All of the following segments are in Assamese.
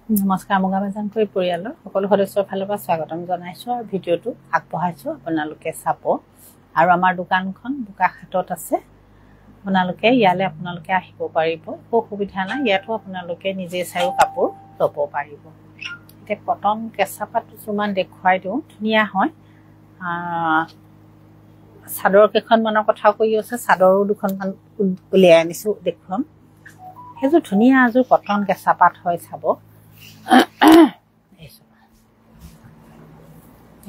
নমস্কাৰ মগাবাজানকৈ পৰিয়ালৰ সকলো সদস্যৰ ফালৰ পৰা স্বাগতম জনাইছোঁ আৰু ভিডিঅ'টো আগবঢ়াইছোঁ আপোনালোকে চাব আৰু আমাৰ দোকানখন বোকাখাটত আছে আপোনালোকে ইয়ালে আপোনালোকে আহিব পাৰিব অসুবিধা নাই ইয়াতো আপোনালোকে নিজে চাইও কাপোৰ ল'ব পাৰিব এতিয়া কটন কেঁচা পাট কিছুমান দেখুৱাই দিওঁ ধুনীয়া হয় চাদৰ কেইখনমানৰ কথা কৈ আছে চাদৰো দুখনমান উলিয়াই আনিছোঁ দেখুৱাম সেইযোৰ ধুনীয়া এযোৰ কটন কেঁচা পাট হয় চাব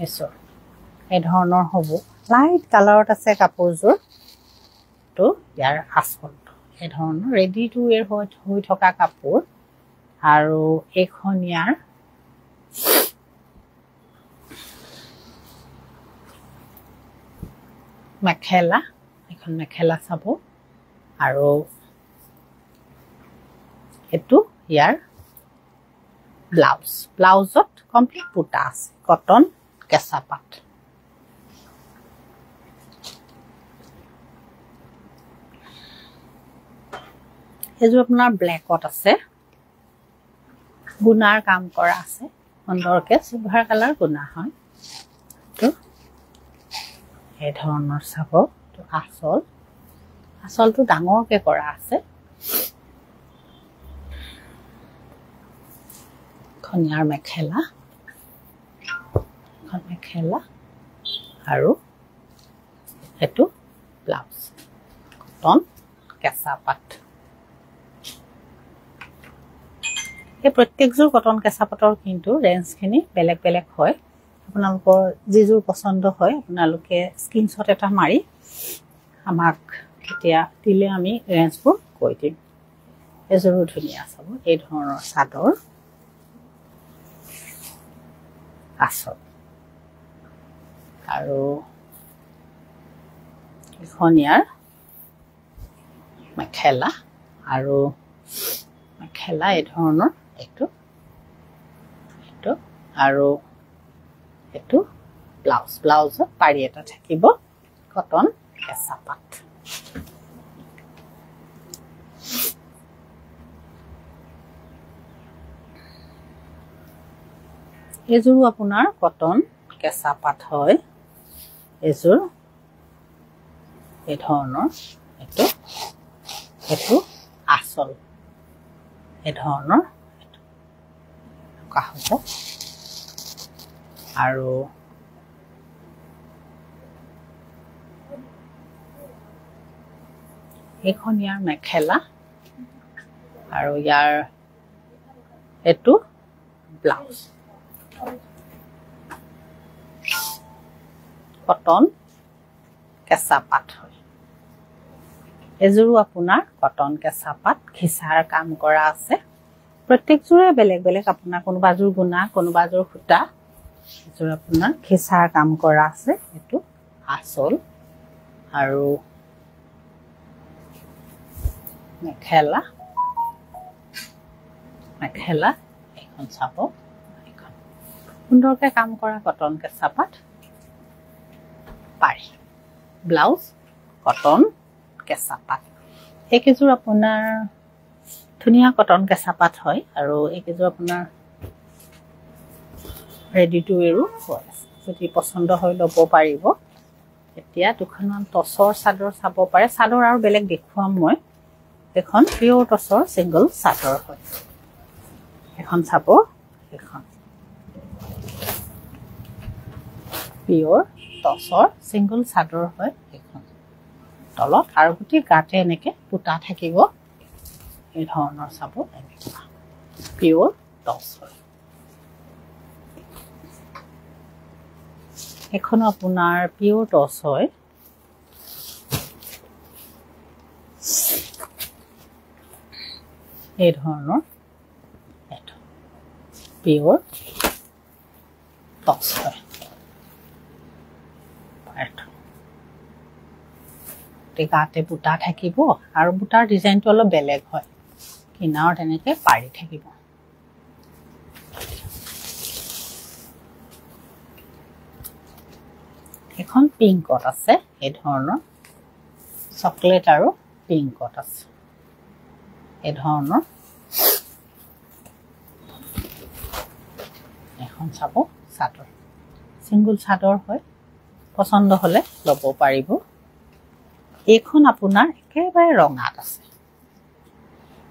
এই ধৰণৰ হ'ব লাইট কালাৰত আছে কাপোৰযোৰ তো ইয়াৰ আচলটো এই ধৰণৰ ৰেডি টু ৱেৰ হৈ থকা কাপোৰ আৰু এইখন ইয়াৰ মেখেলা এখন মেখেলা চাব আৰু এটো ইয়াৰ ব্লাউজত কমপ্লিট বুটা আছে কটন কেঁচা পাট এযোৰ আপোনাৰ ব্লেকত আছে গুণাৰ কাম কৰা আছে সুন্দৰকে চিলভাৰ কালাৰ গুণা হয় তো এই ধৰণৰ চাব তো আচলটো ডাঙৰকে কৰা আছে খনিয়াৰ মেখেলা আৰু এটো ব্লাউজ কটন কেঁচা পাট এই প্ৰত্যেকযোৰ কটন কেঁচা পাটৰ কিন্তু ৰেঞ্জখিনি বেলেগ বেলেগ হয় আপোনালোকৰ যিযোৰ পছন্দ হয় আপোনালোকে স্ক্ৰীনশ্বট এটা মাৰি আমাক এতিয়া দিলে আমি ৰেঞ্জবোৰ কৈ দিম এযোৰো ধুনীয়া চাব এই ধৰণৰ চাদৰ আচল আৰু এখন ইয়াৰ মেখেলা আৰু মেখেলা এই ধৰণৰ এইটো আৰু এইটো ব্লাউজত পাৰি এটা থাকিব কটন কেঁচা পাট এযোৰো আপোনাৰ কটন কেঁচা পাট হয় এযোৰ এই ধৰণৰ এইটো আচল এই ধৰণৰ হ'ব আৰু এইখন ইয়াৰ মেখেলা আৰু ইয়াৰ এইটো ব্লাউজ কটন কেঁচা পাট হয় এযোৰো আপোনাৰ কটন কেঁচা পাট খিচাৰ কাম কৰা আছে প্ৰত্যেকযোৰে বেলেগ বেলেগ আপোনাৰ কোনোবাযোৰ গুণা কোনোবাযোৰ সূতা এযোৰ আপোনাৰ খিচাৰ কাম কৰা আছে এইটো আচল আৰু মেখেলা এখন চাব এখন সুন্দৰকে কাম কৰা কটন কেঁচা পাট পাৰি ব্লাউজ কটন কেঁচা পাট এইকেইযোৰ আপোনাৰ ধুনীয়া কটন কেঁচা পাট হয় আৰু এইকেইযোৰ আপোনাৰ ৰেডি টু ৱেৰো হয় যদি পচন্দ হয় ল'ব পাৰিব এতিয়া দুখনমান টচৰ চাদৰ চাব পাৰে চাদৰ আৰু বেলেগ দেখুৱাম মই এখন পিয়ৰ টচৰ ছিংগল চাদৰ হয় এখন চাব এখন পিয়ৰ টচৰ ছিংগল চাদৰ হয় এখন তলত আৰু গোটেই গাতে এনেকে বুটা থাকিব এই ধৰণৰ চাব এনেকুৱা পিয়ৰ টচ হয় এখন আপোনাৰ পিয়ৰ টচ হয় এই ধৰণৰ এটা পিয়ৰ টচ হয় গাতে বুটা থাকিব আৰু বুটাৰ ডিজাইনটো অলপ বেলেগ হয় কিনাৰত এনেকে পাৰি থাকিব এখন পিংকত আছে এই ধৰণৰ চকলেট আৰু পিংকত আছে এই ধৰণৰ এখন চাব চাদৰ সিঙ্গল চাদৰ হয় পছন্দ হলে লব পাৰিব এইখন আপোনাৰ একেবাৰে ৰঙাত আছে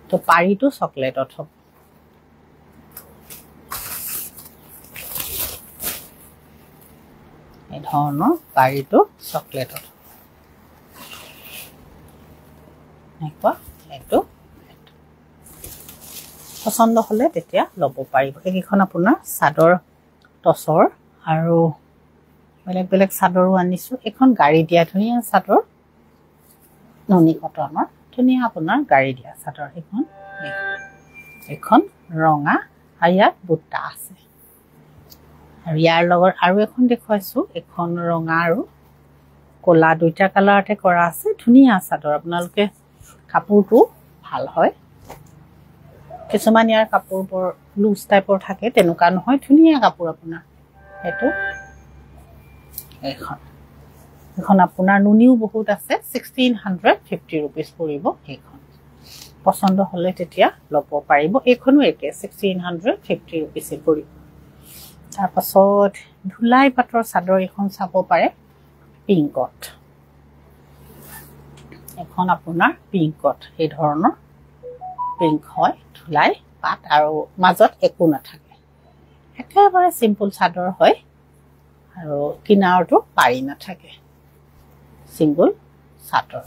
তো পাৰিটো চকলেটত হ'ব এই ধৰণৰ পাৰিটো চকলেটত নেকুৱা এটো পছন্দ হলে তেতিয়া লব পাৰিব এইখন আপোনাৰ চাদৰ টসৰ আৰু বেলেগ বেলেগ চাদৰো আনিছো এখন গাড়ী দিয়া ধুনীয়া চাদৰ ননী কটনৰ ধুনীয়া আপোনাৰ গাড়ী দিয়া চাদৰ এখন ৰঙা আৰু ইয়াত বুটা আছে আৰু ইয়াৰ লগত আৰু এখন দেখুৱাইছো এখন ৰঙা আৰু কলা দুইটা কালাৰতে কৰা আছে ধুনীয়া চাদৰ আপোনালোকে কাপোৰটো ভাল হয় কিছুমান ইয়াৰ কাপোৰবোৰ লুজ টাইপৰ থাকে তেনেকুৱা নহয় ধুনীয়া কাপোৰ আপোনাৰ এটো এখন আপোনাৰ নুনিও বহুত আছে 1650 रुपीस পৰিব এইখন পছন্দ হলে তেতিয়া লব পাৰিব এইখনো একে 1650 रुपीस পৰিব তাৰ পাছত ধুলাই পাটৰ চাদৰ এখন চাব পাৰে পিংকত এখন আপোনাৰ পিংকত এই ধৰণৰ পিংক হয় ধুলাই পাট আৰু মাজত একো নাথাকে একেবাৰে সিম্পল চাদৰ হয় আৰু কিনাৰটো পাৰি নাথাকে সিঙ্গল চাদৰ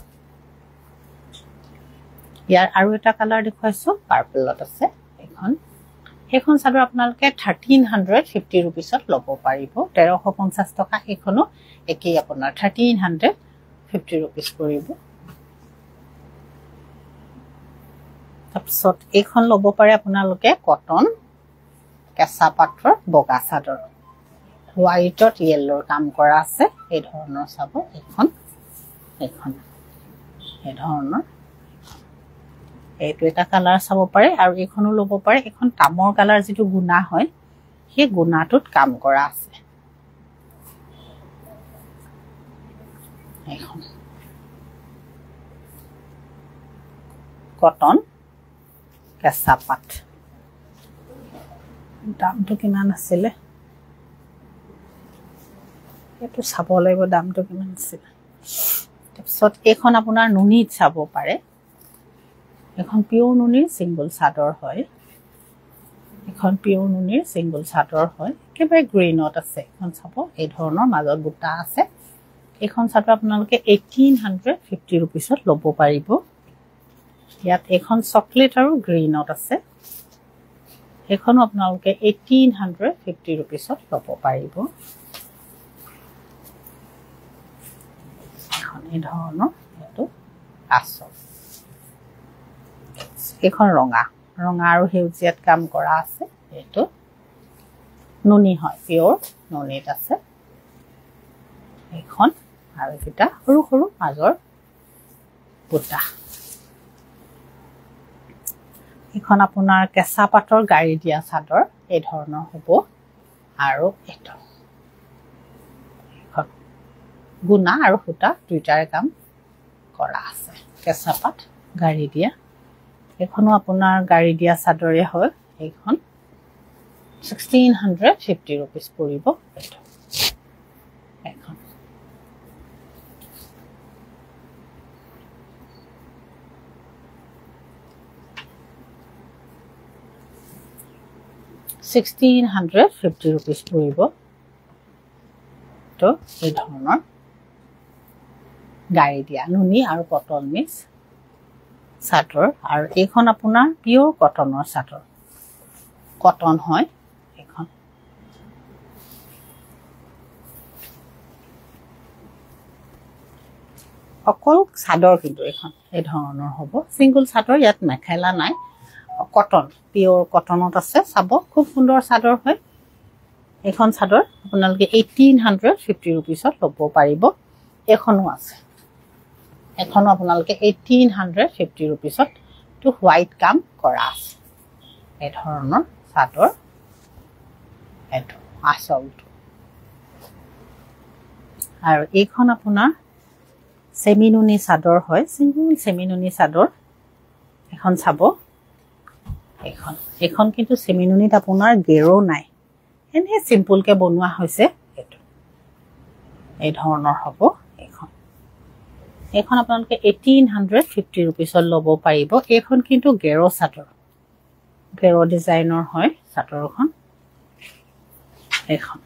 ইয়াৰ আৰু এটা কালাৰ দেখুৱাইছো পাৰ্পলত আছে এখন চাদৰ আপোনালোকে 1350 रुपीसত লব পাৰিব 1350 টকা এখনো একেই আপোনাৰ 1350 रुपीस পৰিব তাৰপিছত এখন লব পাৰে আপোনালোকে কটন কেঁচা পাটৰ বগা চাদৰ হোৱাইটত ইয়েলৰ কাম কৰা আছে এই ধৰণৰ চাব এখন এই ধৰণৰ এইটো এটা কালাৰ চাব পাৰে আৰু এখনো লব পাৰে এখন তামৰ কালাৰ যেটো গুণা হয় সেই গুণাটোত কাম কৰা আছে এখন কটন কেঁচা পাট দামটো কিমান আছিল এটো চাব লাগিব দামটো কিমান আছিল তাৰপিছত এখন আপোনাৰ নুনিত চাব পাৰে এখন পিওৰ নুনিৰ সিঙ্গল চাদৰ হয় এখন পিওৰ নুনিৰ সিঙ্গল চাদৰ হয় কেবে গ্ৰীনত আছে এখন চাব এই ধৰণৰ মাজত বুটা আছে এখন চাদৰ আপোনালোকে 1850 रुपीसত লব পাৰিব ইয়াত এখন চকলেট আৰু গ্ৰীনত আছে এখনো আপোনালোকে 1850 रुपीसত লব পাৰিব এখন এই ধৰণৰ এটো আসল এখন ৰঙা আৰু হেউজিয়াত কাম কৰা আছে এটো নুনি হয় পিওৰ নুনিত আছে এখন আৰু এটা সৰু সৰু মাজৰ বুটা এখন আপোনাৰ কেঁচা পাটৰ গাড়ী দিয়া চাদৰ এই ধৰণৰ হ'ব আৰু এটো এখন গুণা আৰু সুতা দুইটাৰে কাম কৰা আছে কেঁচা পাট গাড়ী দিয়া এখনো আপোনাৰ গাড়ী দিয়া চাদৰে হয় এইখন 1650 रुपीस পৰিব এটো এখন 1650 रुपीस পৰিব তো এই ধৰণৰ গাড়ী দিয়া নুনি আৰু কটন মিক্স চাদৰ আৰু এইখন আপোনাৰ পিওৰ কটনৰ চাদৰ কটন হয় এখন অকল চাদৰ কিন্তু এখন এই ধৰণৰ হ'ব সিঙ্গল চাদৰ ইয়াত মেখেলা নাই কটন পিওৰ কটনত আছে চাব খুব সুন্দৰ চাদৰ হয় এখন চাদৰ আপোনালোকে 1850 रुपीसত লব পাৰিব এখনো আছে এখনো আপোনালোকে 1850 रुपीसत তো হোৱাইট কাম কৰা আছে এই ধৰণৰ চাদৰ এটো আসলটো আৰু এইখন আপোনাৰ সেমিনুনি চাদৰ হয় সিঙ্গল সেমিনুনি চাদৰ এখন চাব এখন কিন্তু সেমিনুনিত আপোনাৰ গেৰো নাই এনে সিম্পলকে বনোৱা হৈছে এটো এই ধৰণৰ হ'ব এখন এখন আপোনালোকে 1850 रुपीसত ল'ব পাৰিব এখন কিন্তু গেৰো চাদৰ গেৰো ডিজাইনৰ হয় চাদৰখন এখন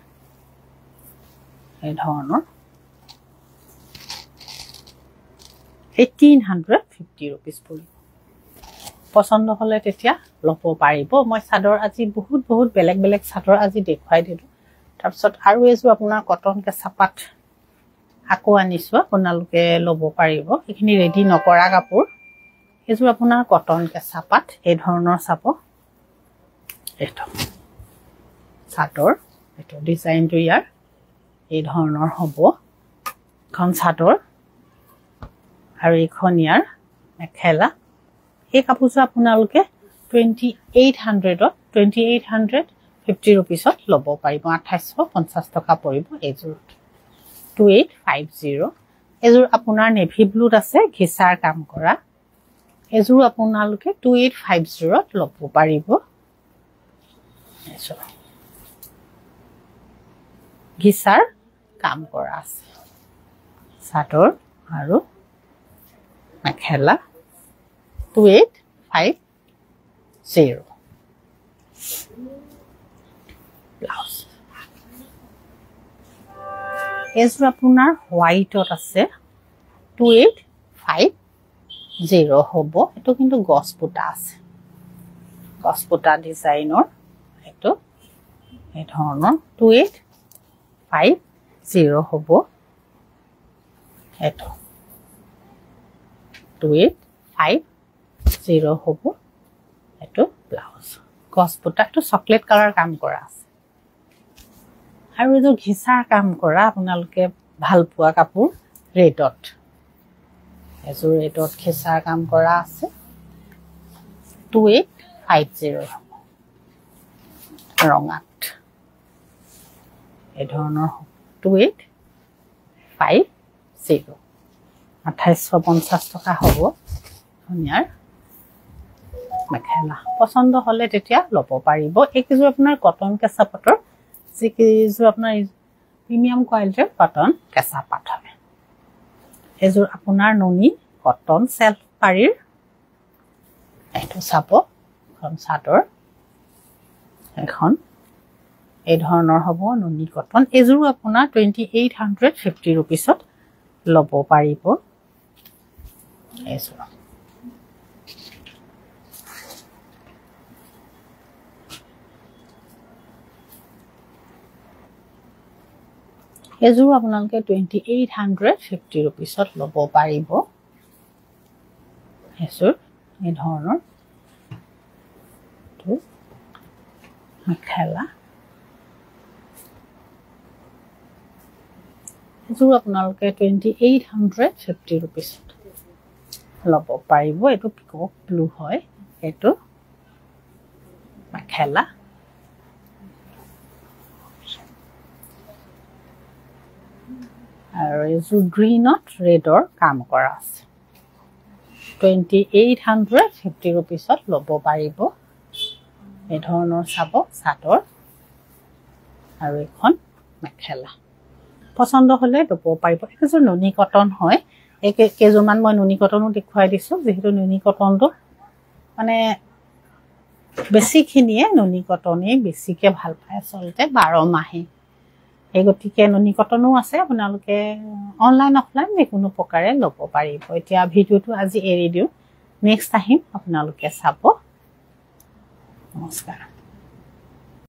এই ধৰণৰ 1850 रुपीस পৰিব পছন্দ হলে তেতিয়া ল'ব পাৰিব মই চাদৰ আজি বহুত বেলেগ বেলেগ চাদৰ আজি দেখুৱাই দিলো তাৰপিছত আৰু এজো আপোনাৰ কটন কেঁচাপাত আকো আনিছো আপোনালোকে ল'ব পাৰিব এখিনি ৰেডি নকৰা কাপোৰ এজো আপোনাৰ কটন কেঁচাপাত এই ধৰণৰ চাপ এটো চাদৰ এটো ডিজাইনটো ইয়াৰ এই ধৰণৰ হ'ব খন চাদৰ আৰু এইখন ইয়াৰ মেখেলা এই কাপোৰটো আপোনালোকে 2850 रुपीसত ল'ব পাৰিব 2850 টকা পৰিব এজোৰ 2850 এজোৰ আপোনাৰ নেভি ব্লুত আছে ঘিচাৰ কাম কৰা এজোৰ আপোনালোকে 2850ত ল'ব পাৰিব এজোৰ ঘিচাৰ কাম কৰা আছে চাদৰ আৰু মেখেলা 2850 ব্লাউজ এজোৰ আপোনাৰ হোৱাইটত আছে 2850 হ'ব এটো কিন্তু গছপুটা আছে গছপুটা ডিজাইনৰ এটো এই ধৰণৰ 2850 হ'ব এটো 2850 হ'ব এটো ব্লাউজ গছপুটাটো চকলেট কালাৰ কাম কৰা আছে আৰু এজো ঘিচাৰ কাম কৰা আপোনালোকে ভাল পোৱা কাপোৰ ৰেডত এজো ৰেডত ঘিচাৰ কাম কৰা আছে 2850 হ'ব ৰঙাত এই ধৰণৰ 2850 2850 টকা হ'ব ধুনিয়াৰ মেখেলা পছন্দ হলে তেতিয়া ল'ব পাৰিব এইকিজো আপোনাৰ কটন কেঁচাপাতৰ যিকিজো আপোনাৰ প্ৰিমিয়াম কোৱালিটিৰ কটন কেঁচাপাত হয় এজোৰ আপোনাৰ ননি কটন সেলফ পাৰিৰ এটো চাপ খন চাদৰ এখন এই ধৰণৰ হ'ব ননি কটন এজোৰ আপোনাৰ 2850 रुपीसত ল'ব পাৰিব এজোৰ এজোৰ আপোনালোকে 2850 रुपीसত ল'ব পাৰিব এজোৰ এই ধৰণৰ তো মেখেলা এজোৰ আপোনালোকে 2850 रुपीसত ল'ব পাৰিব এটো পিকক ব্লু হয় এটো মেখেলা আৰু এজোৰ গ্ৰীনত ৰেডৰ কাম কৰা আছে 2850 रुपीसত ল'ব পাৰিব এই ধৰণৰ চাব চাদৰ আৰু এখন মেখেলা পছন্দ হলে ল'ব পাৰিব এজোৰ ননি কটন হয় কেজোমান মই ননি কটনো দেখুৱাই দিছো যেহেতু ননি কটনটো মানে বেছিখিনিয়ে ননি কটনে বেছিকে ভাল পায় চলতে 12 মাহে এই গতিকে ননি কটনো আছে আপোনালোকে অনলাইন অফলাইন যিকোনো প্ৰকাৰে ল'ব পাৰিব এতিয়া ভিডিওটো আজি এৰি দিও নেক্সট আহিম আপোনালোকে চাব নমস্কাৰ